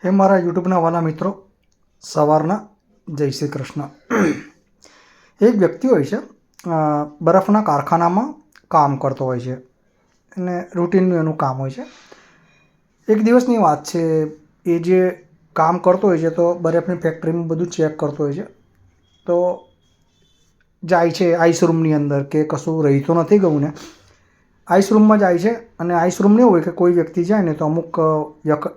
હે મારા યુટ્યુબના વાલા મિત્રો, સવારના જય શ્રી કૃષ્ણ. એક વ્યક્તિ હોય છે, બરફના કારખાનામાં કામ કરતો હોય છે અને રૂટીનનું એનું કામ હોય છે. એક દિવસની વાત છે, એ જે કામ કરતો હોય છે તો બરફની ફેક્ટરીમાં બધું ચેક કરતો હોય છે. તો જાય છે આઈસ રૂમની અંદર કે કશું રહી તો નથી ગયું ને. આઈસ રૂમમાં જાય છે અને આઈસ રૂમ નહીં હોય કે કોઈ વ્યક્તિ જાય ને તો અમુક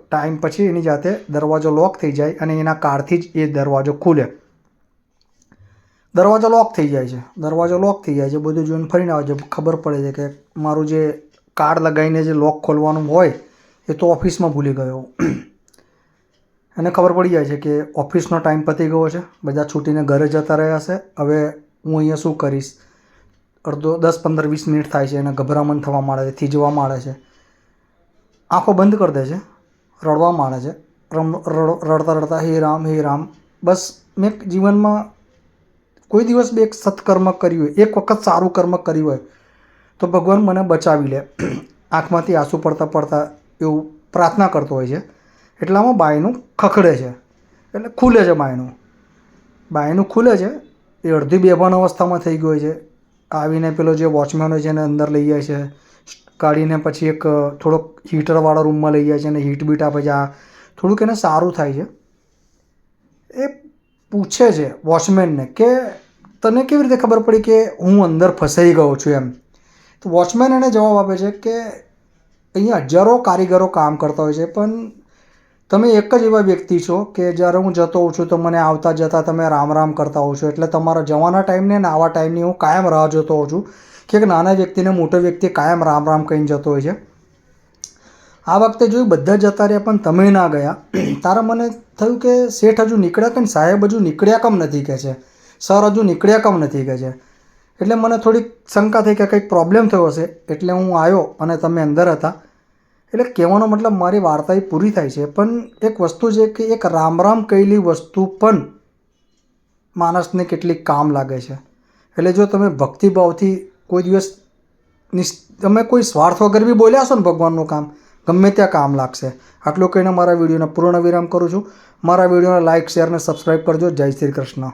ટાઈમ પછી એની જાતે દરવાજો લોક થઈ જાય અને એના કાર્ડથી જ એ દરવાજો ખુલે. દરવાજો લોક થઈ જાય છે, બધું જોઈને ફરીને આવે છે. ખબર પડે છે કે મારું જે કાર્ડ લગાવીને જે લોક ખોલવાનું હોય એ તો ઓફિસમાં ભૂલી ગયો. એને ખબર પડી જાય છે કે ઓફિસનો ટાઈમ પતી ગયો છે, બધા છૂટીને ઘરે જતા રહ્યા હશે. હવે હું અહીંયા શું કરીશ? 10-15-20 મિનિટ થાય છે, એને ગભરામણ થવા માંડે છે, થીજવા માંડે છે, આંખો બંધ કરી દે છે, રડવા માંડે છે. રડતા રડતા હે રામ. બસ મેં જીવનમાં કોઈ દિવસ બી એક સત્કર્મ કર્યું હોય, એક વખત સારું કર્મ કર્યું હોય તો ભગવાન મને બચાવી લે, આંખમાંથી આંસુ પડતા પડતા એવું પ્રાર્થના કરતો હોય છે. એટલામાં બાયનું ખખડે છે, એટલે ખુલે છે બાયનું ખુલે છે. એ અડધી બેભાન અવસ્થામાં થઈ ગયો છે. આવીને પેલો જે વોચમેન હોય છે એને અંદર લઈ જાય છે, કાઢીને પછી એક થોડોક હીટરવાળા રૂમમાં લઈ જાય છે અને હીટ બીટ આપે છે. આ થોડુંક એને સારું થાય છે. એ પૂછે છે વોચમેનને કે તને કેવી રીતે ખબર પડી કે હું અંદર ફસાઈ ગયો છું એમ. તો વોચમેન એને જવાબ આપે છે કે અહીંયા હજારો કારીગરો કામ કરતા હોય છે, પણ તમે એક જ એવા વ્યક્તિ છો કે જ્યારે હું જતો હોઉં છું તો મને આવતા જતાં તમે રામ કરતા હોવ છો. એટલે તમારા જવાના ટાઈમને ને આવા ટાઈમની હું કાયમ રાહ જોતો હોઉં છું કે એક નાના વ્યક્તિને મોટો વ્યક્તિ કાયમ રામ કહીને જતો હોય છે. આ વખતે જોયું બધા જતા રહ્યા પણ તમે ના ગયા. તારા મને થયું કે શેઠ હજુ નીકળ્યા કે સાહેબ હજુ નીકળ્યા કેમ નથી કહે છે, સર હજુ નીકળ્યા કેમ નથી કહે છે. એટલે મને થોડીક શંકા થઈ કે કંઈક પ્રોબ્લેમ થયો હશે, એટલે હું આવ્યો અને તમે અંદર હતા. એટલે કહેવાનો મતલબ મારી વાર્તા એ પૂરી થાય છે. પણ એક વસ્તુ છે કે એક રામ કહેલી વસ્તુ પણ માણસને કેટલીક કામ લાગે છે. એટલે જો તમે ભક્તિભાવથી કોઈ દિવસ તમે કોઈ સ્વાર્થ વગર બી બોલ્યા છો ને ભગવાનનું કામ, ગમે ત્યાં કામ લાગશે. આટલું કહીને મારા વિડીયોને પૂર્ણ વિરામ કરું છું. મારા વિડીયોને લાઇક, શેર અને સબસ્ક્રાઈબ કરજો. જય શ્રી કૃષ્ણ.